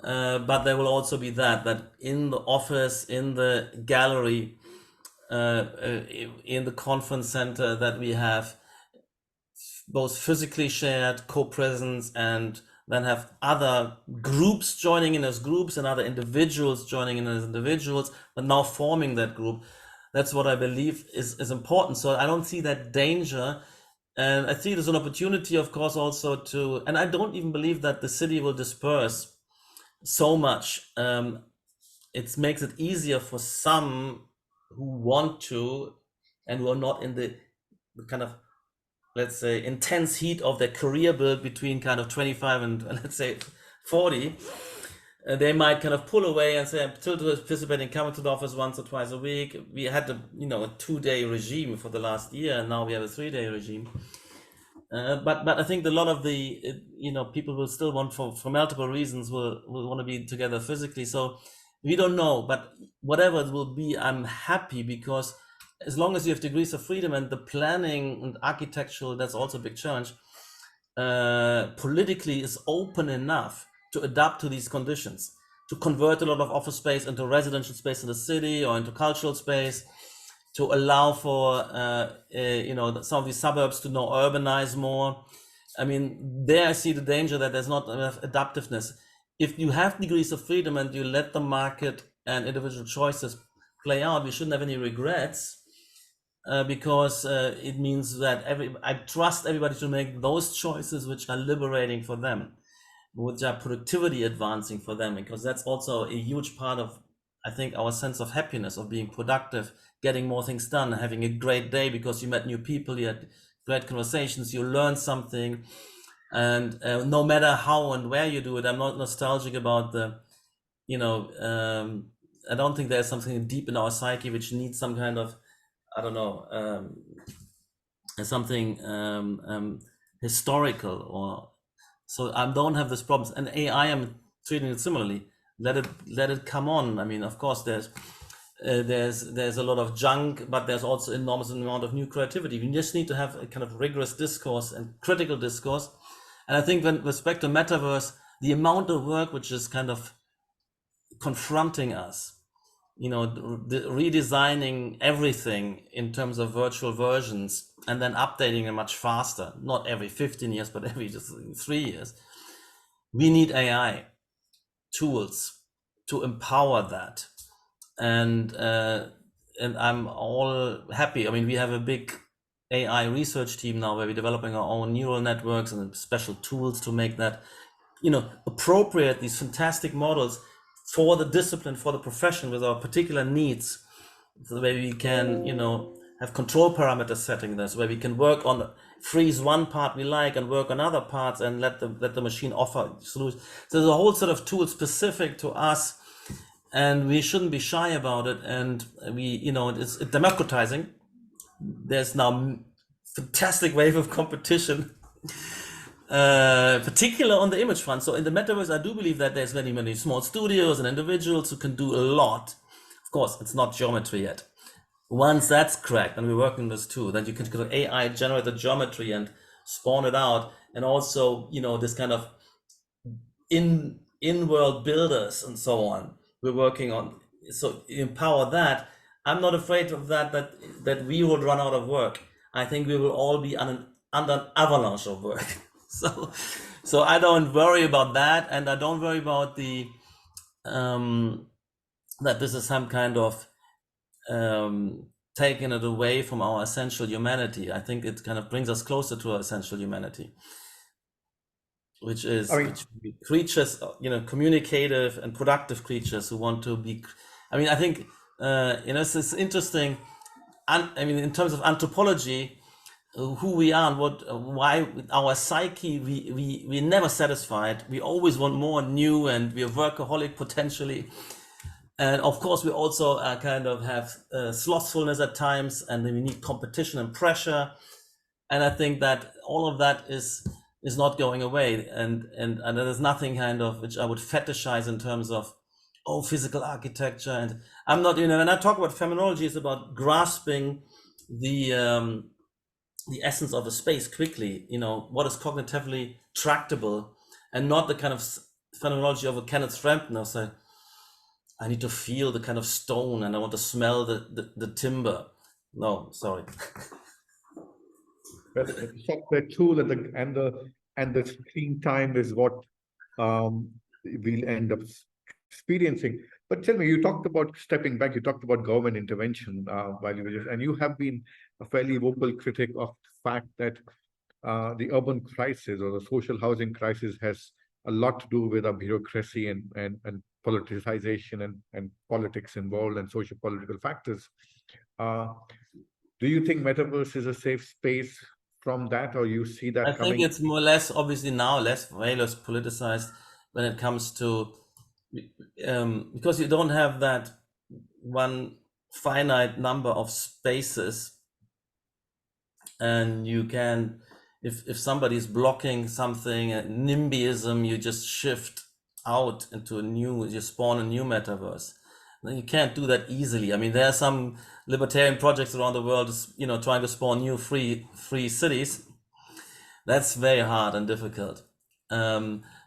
but there will also be that in the office, in the gallery, in the conference center, that we have both physically shared co-presence, and then have other groups joining in as groups and other individuals joining in as individuals, but now forming that group. That's what I believe is important. So I don't see that danger. And I see there's an opportunity, of course, also and I don't even believe that the city will disperse so much. It makes it easier for some who want to and who are not in the kind of, let's say, intense heat of their career build between kind of 25 and let's say 40. They might kind of pull away and say, I'm still participating, coming to the office once or twice a week. We had a 2-day regime for the last year, and now we have a 3-day regime. But I think a lot of the people will still want, for multiple reasons, will want to be together physically. So we don't know, but whatever it will be, I'm happy, because as long as you have degrees of freedom, and the planning and architectural, that's also a big challenge, politically is open enough to adapt to these conditions, to convert a lot of office space into residential space in the city or into cultural space, to allow for some of these suburbs to now urbanize more. I mean, there I see the danger that there's not enough adaptiveness. If you have degrees of freedom and you let the market and individual choices play out, we shouldn't have any regrets, because it means that I trust everybody to make those choices which are liberating for them, which are productivity advancing for them, because that's also a huge part of, I think, our sense of happiness, of being productive, getting more things done, having a great day because you met new people, you had great conversations, you learned something. And no matter how and where you do it, I'm not nostalgic about I don't think there's something deep in our psyche which needs some kind of, I don't know, something historical, or so I don't have this problems. And AI, I'm treating it similarly. Let it come on. I mean, of course, there's a lot of junk, but there's also enormous amount of new creativity. We just need to have a kind of rigorous discourse and critical discourse. And I think, when with respect to metaverse, the amount of work which is kind of confronting us, redesigning everything in terms of virtual versions, and then updating them much faster, not every 15 years, but every just 3 years. We need AI tools to empower that. And I'm all happy. I mean, we have a big AI research team now where we're developing our own neural networks and special tools to make that, appropriate these fantastic models for the discipline, for the profession, with our particular needs, so where we can, have control parameter setting this, where we can work on, freeze one part we like and work on other parts, and let the machine offer solutions. So there's a whole set of tools specific to us, and we shouldn't be shy about it. And it's democratizing. There's now fantastic wave of competition, particularly on the image front. So in the metaverse, I do believe that there's many, many small studios and individuals who can do a lot. Of course, it's not geometry yet. Once that's cracked, and we're working on this too, then you can AI generate the geometry and spawn it out. And also, this kind of in-world builders and so on, we're working on. So empower that. I'm not afraid of that we will run out of work. I think we will all be under an avalanche of work. So I don't worry about that, and I don't worry about the that this is some kind of taking it away from our essential humanity. I think it kind of brings us closer to our essential humanity, which is creatures, communicative and productive creatures who want to be. I mean, I think it's interesting. I mean, in terms of anthropology, who we are and why our psyche, we're never satisfied. We always want more new, and we're workaholic potentially. And of course, we also kind of have slothfulness at times, and then we need competition and pressure. And I think that all of that is not going away. And there's nothing kind of which I would fetishize in terms of, physical architecture. And I'm not, when I talk about phenomenology, it's about grasping the essence of a space quickly, what is cognitively tractable, and not the kind of phenomenology of a Kenneth Frampton of say, I need to feel the kind of stone and I want to smell the timber. No, sorry. The software tool and the screen time is what we'll end up experiencing. But tell me, you talked about stepping back. You talked about government intervention while you were just, and you have been a fairly vocal critic of the fact that the urban crisis or the social housing crisis has a lot to do with our bureaucracy and politicization and politics involved and social political factors. Do you think metaverse is a safe space from that, or you see that I coming? think it's more or less, obviously now, way less politicized when it comes to, because you don't have that one finite number of spaces, and you can, if somebody is blocking something, NIMBYism, you just shift out into you spawn a new metaverse. You can't do that easily. I mean, there are some libertarian projects around the world, trying to spawn new free cities. That's very hard and difficult.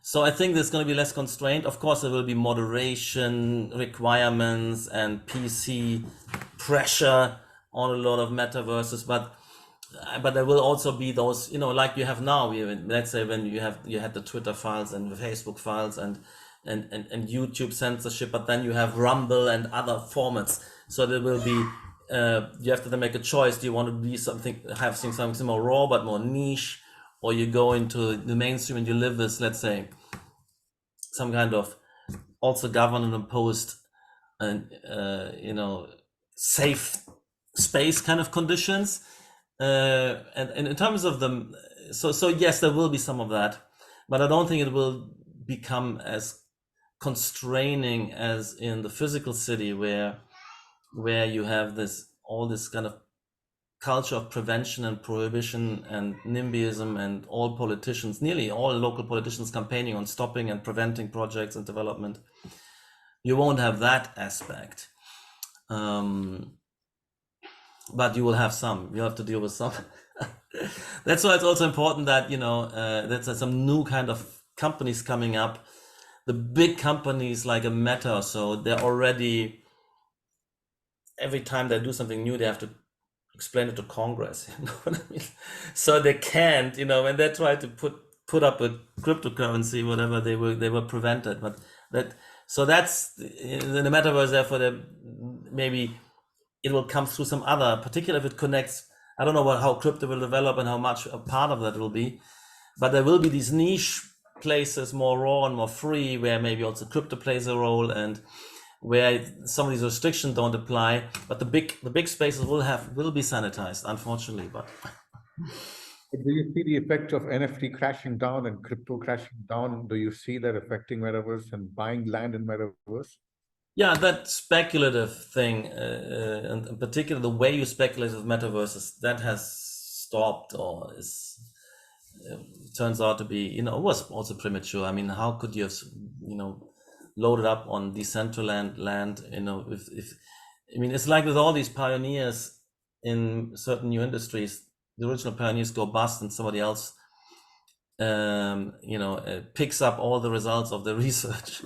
So I think there's going to be less constraint. Of course, there will be moderation requirements and PC pressure on a lot of metaverses, but there will also be those, like you have now. Let's say when you had the Twitter files and the Facebook files and YouTube censorship, but then you have Rumble and other formats. So there will be you have to then make a choice. Do you want to be something more raw but more niche, or you go into the mainstream and you live with, let's say, some kind of also government imposed and safe space kind of conditions. And in terms of them, so yes, there will be some of that, but I don't think it will become as constraining as in the physical city, where you have all this kind of culture of prevention and prohibition and NIMBYism, and all politicians, nearly all local politicians, campaigning on stopping and preventing projects and development. You won't have that aspect. But you will have some. You have to deal with some. That's why it's also important that there's some new kind of companies coming up. The big companies like a Meta or so, they're already, every time they do something new, they have to explain it to Congress. You know what I mean? So they can't. When they try to put up a cryptocurrency, whatever, they were prevented. But that's in the metaverse. Therefore, maybe it will come through some other, particularly if it connects. I don't know how crypto will develop and how much a part of that will be, but there will be these niche places, more raw and more free, where maybe also crypto plays a role, and where some of these restrictions don't apply. But the big spaces will be sanitized, unfortunately. But do you see the effect of NFT crashing down and crypto crashing down? Do you see that affecting metaverse and buying land in metaverse? Yeah, that speculative thing, and in particular the way you speculate with metaverses, that has stopped, or turns out to be, it was also premature. I mean, how could you have, loaded up on decentraland land? It's like with all these pioneers in certain new industries, the original pioneers go bust, and somebody else picks up all the results of the research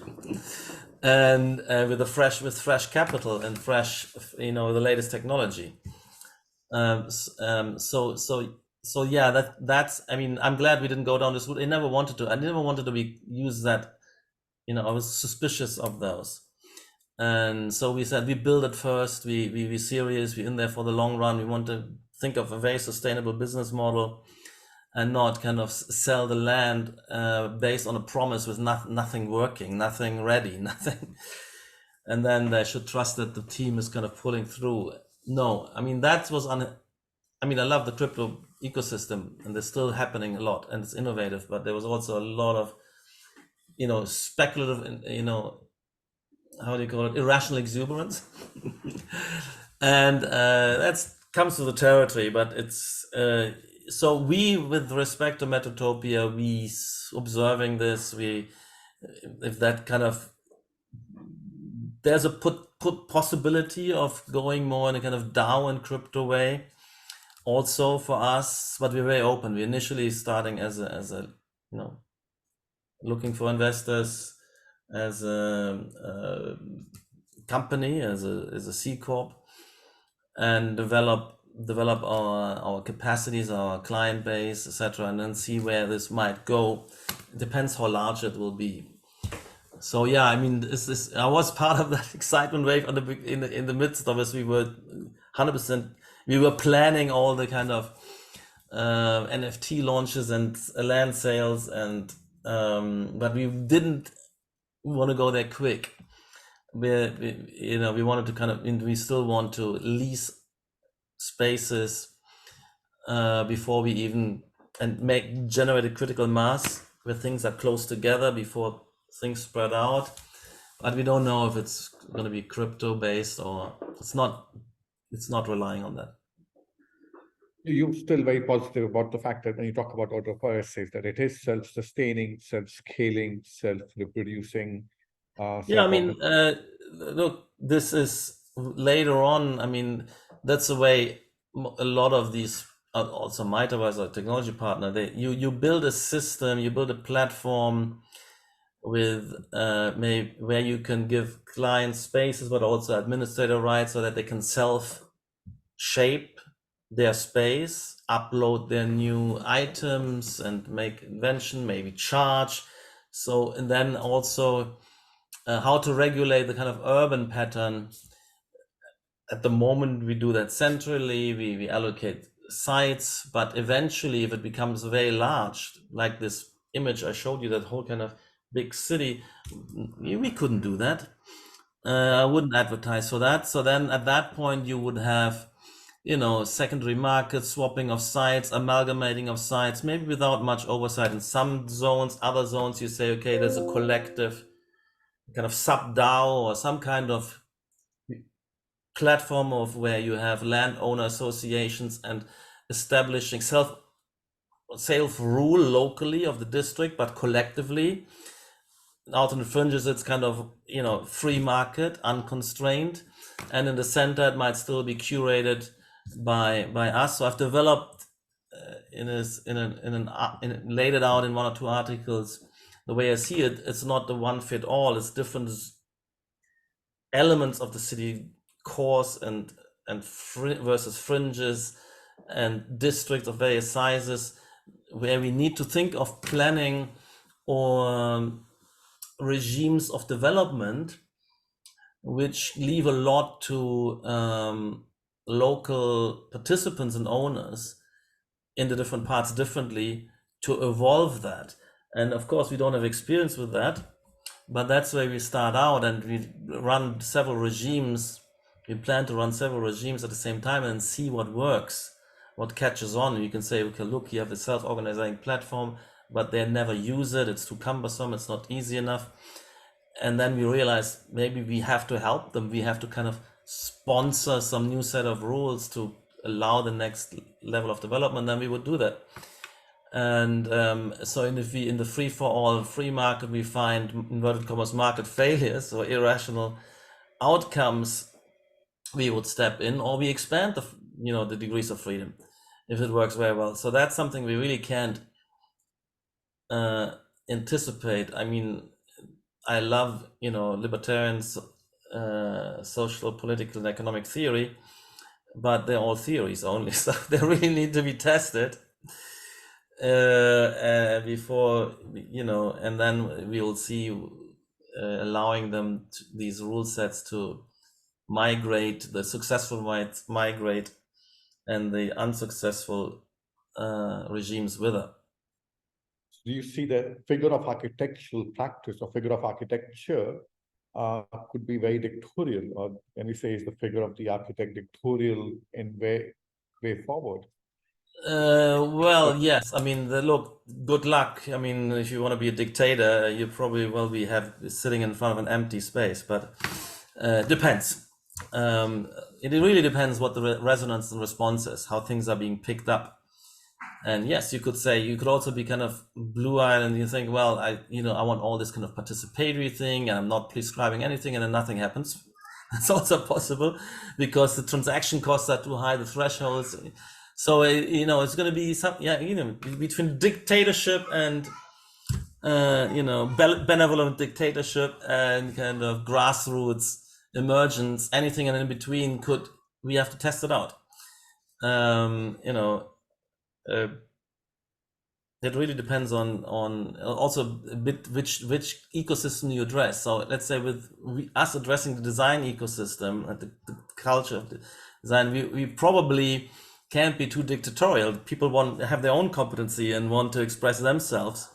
and with fresh capital and fresh, the latest technology. So So yeah, that's, I mean, I'm glad we didn't go down this route. I never wanted to use that, I was suspicious of those. And so we said, we build it first, we serious, we're in there for the long run. We want to think of a very sustainable business model and not kind of sell the land based on a promise with nothing working, nothing ready, nothing. And then they should trust that the team is kind of pulling through. No, I mean, that was I mean, I love the crypto ecosystem, and it's still happening a lot, and it's innovative, but there was also a lot of, speculative, how do you call it, irrational exuberance. And that comes to the territory, but it's, so we, with respect to Metatopia, we observing this, if that kind of, there's a possibility of going more in a kind of DAO and crypto way also for us, but we're very open. We're initially starting as a looking for investors as a company, as a C corp, and develop our capacities, our client base, etc., and then see where this might go. It depends how large it will be. So yeah, I mean, I was part of that excitement wave in the midst of us. We were 100%. We were planning all the kind of NFT launches and land sales, and but we didn't want to go there quick. We wanted to kind of, we still want to lease spaces before we even generate a critical mass where things are close together before things spread out. But we don't know if it's going to be crypto based or it's not relying on that. You're still very positive about the fact that when you talk about autopoiesis, that it is self-sustaining, self-scaling, self-reproducing. Yeah, I mean, look, this is later on. I mean, that's the way a lot of these, also Metaverse, our technology partner, you build a system, you build a platform with maybe where you can give clients spaces, but also administrator rights, so that they can self-shape their space, upload their new items, and make invention, maybe charge. So, and then also how to regulate the kind of urban pattern. At the moment, we do that centrally. We allocate sites, but eventually, if it becomes very large, like this image I showed you, that whole kind of big city, we couldn't do that. I wouldn't advertise for that. So then at that point, you would have, secondary markets, swapping of sites, amalgamating of sites, maybe without much oversight in some zones. Other zones, you say, okay, there's a collective kind of sub-DAO or some kind of platform of where you have landowner associations and establishing self-rule locally of the district, but collectively. Out in the fringes, it's kind of, free market, unconstrained. And in the center, it might still be curated by us. So I've developed laid it out in one or two articles. The way I see it, it's not the one fit all. It's different elements of the city cores and versus fringes and districts of various sizes, where we need to think of planning or regimes of development which leave a lot to local participants and owners in the different parts differently to evolve that. And of course, we don't have experience with that, but that's where we start out, and we run several regimes. We plan to run several regimes at the same time and see what works, what catches on. You can say, okay, look, you have a self-organizing platform, but they never use it. It's too cumbersome. It's not easy enough. And then we realize maybe we have to help them. We have to kind of sponsor some new set of rules to allow the next level of development. Then we would do that. And so in the free-for-all free market, we find inverted commas market failures or irrational outcomes. We would step in, or we expand the degrees of freedom if it works very well. So that's something we really can't anticipate. I mean, I love libertarian social, political, and economic theory, but they're all theories only, so they really need to be tested. before, and then we will see allowing them these rule sets to migrate, the successful might migrate, and the unsuccessful regimes with it. Do you see that figure of architectural practice or figure of architecture could be very dictatorial, or can we say is the figure of the architect dictatorial in way forward? Well, yes. I mean, look, good luck. I mean, if you want to be a dictator, you probably will be sitting in front of an empty space, but depends. It really depends what the resonance and response is, how things are being picked up. And yes, you could also be kind of blue-eyed and you think, well, I want all this kind of participatory thing and I'm not prescribing anything, and then nothing happens. It's also possible because the transaction costs are too high, the thresholds. So, it's going to be between dictatorship and, benevolent dictatorship and kind of grassroots emergence, anything and in between we have to test it out. It really depends on also a bit which ecosystem you address. So let's say with us addressing the design ecosystem and the culture of the design, we probably can't be too dictatorial. People want to have their own competency and want to express themselves,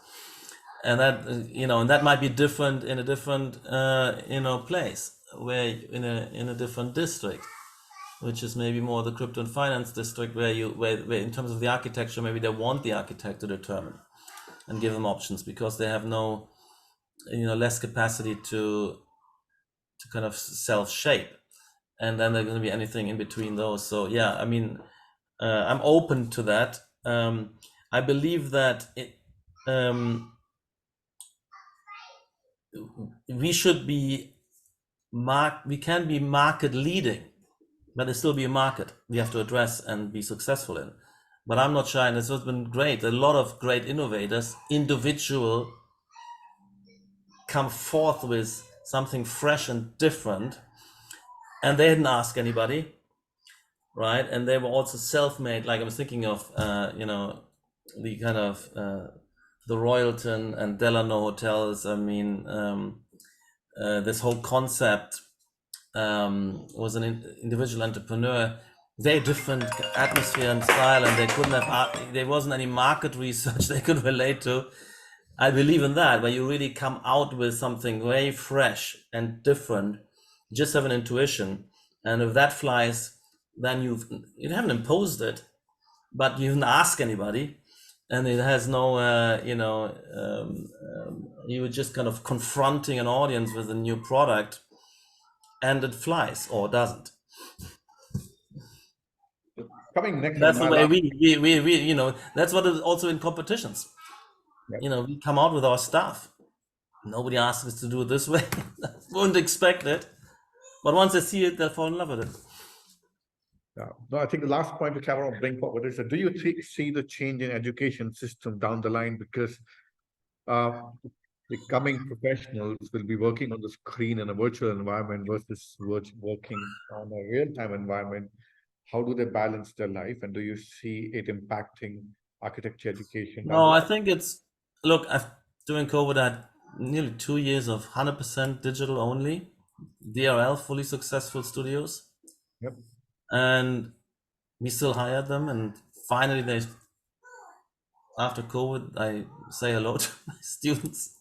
and that and that might be different in a different place, where in a different district, which is maybe more the crypto and finance district, where in terms of the architecture, maybe they want the architect to determine and give them options because they have no less capacity to kind of self-shape, and then there's going to be anything in between those. So yeah, I mean, I'm open to that. I believe that we should be we can be market leading, but there still be a market we have to address and be successful in. But I'm not shy, and it's been great. A lot of great innovators, individual, come forth with something fresh and different, and they didn't ask anybody, right? And they were also self-made. Like I was thinking of, the kind of the Royalton and Delano hotels. I mean, this whole concept was an individual entrepreneur, very different atmosphere and style, and they couldn't have, there wasn't any market research they could relate to. I believe in that, where you really come out with something very fresh and different, just have an intuition, and if that flies, then you haven't imposed it, but you didn't ask anybody, and it has no, you were just kind of confronting an audience with a new product, and it flies or doesn't. Coming next, That's the way we that's what is also in competitions. Yep. We come out with our stuff. Nobody asks us to do it this way. Wouldn't expect it, but once they see it, they'll fall in love with it. Yeah. No, I think the last point which I want to bring forward is that do you see the change in education system down the line, because the coming professionals will be working on the screen in a virtual environment versus working on a real-time environment. How do they balance their life, and do you see it impacting architecture education? No, I think look, during COVID, I had nearly 2 years of 100% digital only, DRL, fully successful studios. Yep. And we still hired them, and finally after COVID, I say hello to my students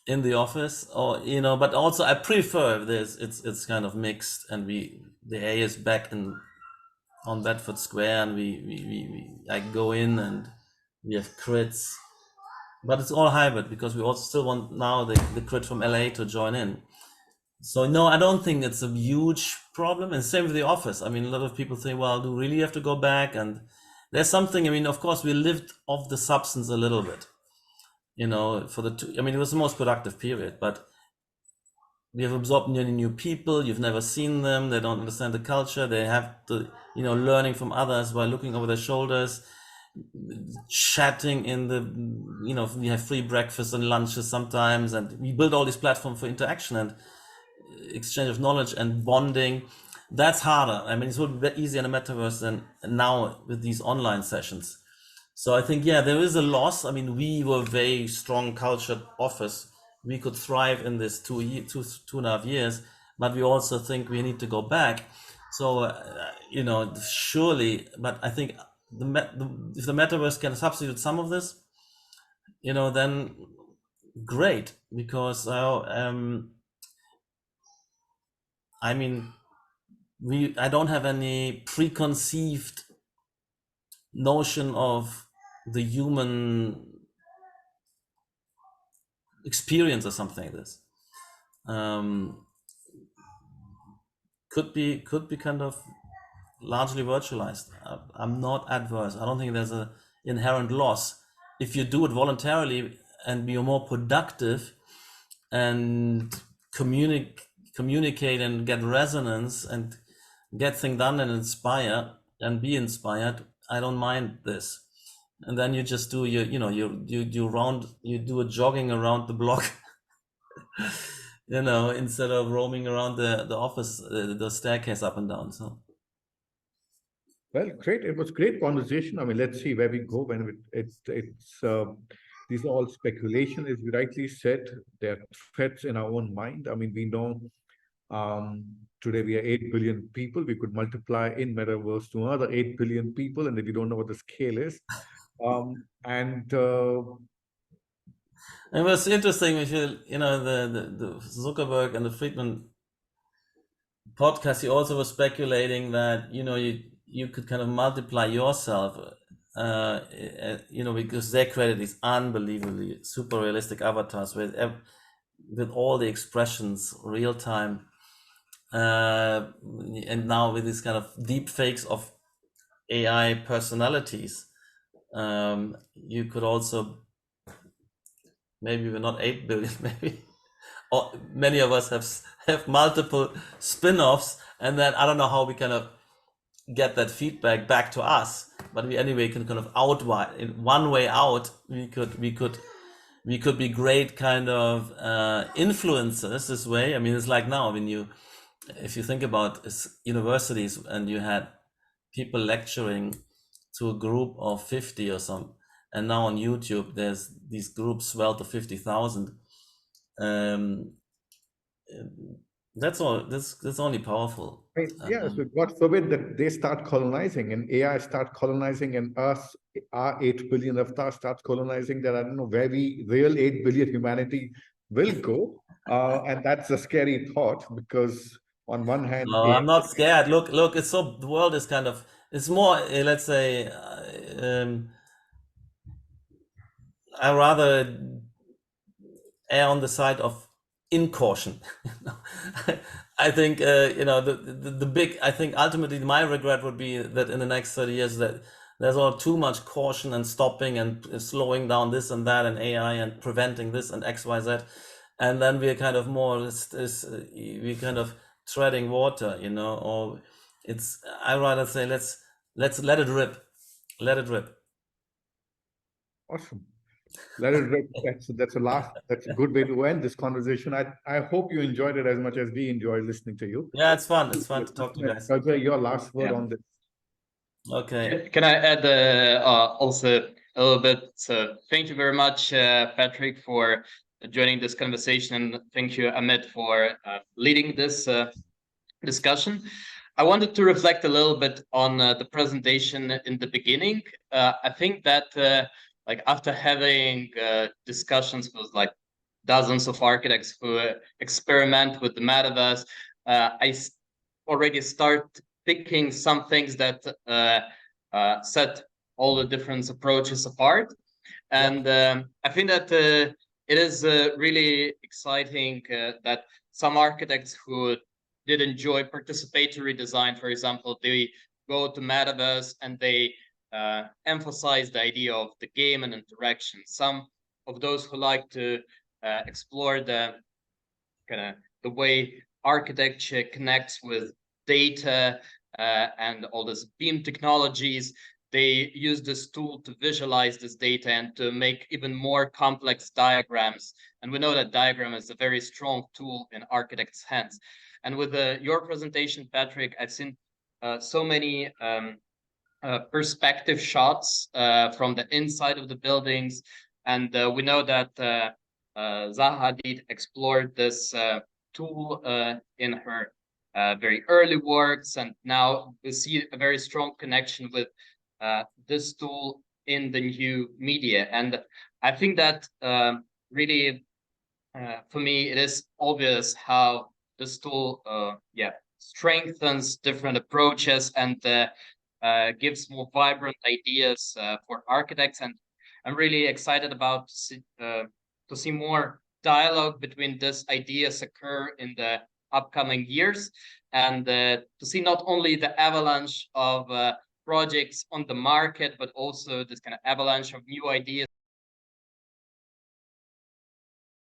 in the office, or but also I prefer this. It's kind of mixed, and the A is back on Bedford Square, and I go in and we have crits, but it's all hybrid because we also still want now the crit from LA to join in. So no, I don't think it's a huge problem. And same with the office. I mean, a lot of people think, well, do we really have to go back? And there's something, I mean, of course, we lived off the substance a little bit, for I mean, it was the most productive period, but we have absorbed many new people. You've never seen them. They don't understand the culture. They have to, learning from others by looking over their shoulders, chatting in the, we have free breakfast and lunches sometimes. And we build all these platforms for interaction and exchange of knowledge and bonding. That's harder. I mean, it's a bit easier in the metaverse than now with these online sessions. So I think, yeah, there is a loss. I mean, we were a very strong cultured office. We could thrive in this 2.5 years, but we also think we need to go back. So, surely, but I think if the metaverse can substitute some of this, then great, because I mean, I don't have any preconceived notion of the human experience or something like this. Could be kind of largely virtualized. I'm not adverse. I don't think there's an inherent loss if you do it voluntarily and be more productive and communicate and get resonance and get things done and inspire and be inspired. I don't mind this. And then you just do you do a jogging around the block, instead of roaming around the office, the staircase up and down. So. Well, great. It was great conversation. I mean, let's see where we go when these are all speculation, as you rightly said. They're threats in our own mind. I mean, we know today we are 8 billion people. We could multiply in metaverse to another 8 billion people, and if you don't know what the scale is. It was interesting if the Zuckerberg and the Friedman podcast. He also was speculating that you could kind of multiply yourself, because they created these unbelievably super realistic avatars with all the expressions real time, and now with these kind of deep fakes of AI personalities, you could also, maybe we're not 8 billion, maybe many of us have multiple spin-offs, and then I don't know how we kind of get that feedback back to us, but we anyway can kind of in one way out, we could be great kind of influencers this way. I mean, it's like now if you think about universities and you had people lecturing to a group of 50 or some, and now on YouTube there's these groups swell to 50,000. That's all. That's only powerful. Yeah, so God forbid that they start colonizing and AI start colonizing and our 8 billion avatar starts colonizing, that I don't know where we real 8 billion humanity will go. And that's a scary thought, because on one hand, No, I'm not scared. Look, the world is kind of, it's more, let's say, I rather err on the side of incaution. I think the big. I think ultimately my regret would be that in the next 30 years that there's all too much caution and stopping and slowing down this and that and AI and preventing this and X, Y, Z, and then we're kind of more we kind of treading water, or it's. I rather say let's let it rip, let it rip. Awesome. Let it rip. That's a good way to end this conversation. I hope you enjoyed it as much as we enjoyed listening to you. Yeah, it's fun. It's fun to talk to you guys. Your last word on this. Okay. Can I add also a little bit? So thank you very much, Patrik, for joining this conversation, and thank you, Amit, for leading this discussion. I wanted to reflect a little bit on the presentation in the beginning. I think that like after having discussions with like dozens of architects who experiment with the metaverse, I already start picking some things that set all the different approaches apart. And I think that it is really exciting that some architects who did enjoy participatory design, for example, they go to metaverse and they emphasize the idea of the game and interaction. Some of those who like to explore the way architecture connects with data and all these beam technologies, they use this tool to visualize this data and to make even more complex diagrams. And we know that diagram is a very strong tool in architects' hands. And with your presentation, Patrik, I've seen so many perspective shots from the inside of the buildings. And we know that Zaha Hadid explored this tool in her very early works, and now we see a very strong connection with this tool in the new media. And I think that really, for me, it is obvious how this tool strengthens different approaches and gives more vibrant ideas for architects. And I'm really excited about to see more dialogue between these ideas occur in the upcoming years, and to see not only the avalanche of projects on the market, but also this kind of avalanche of new ideas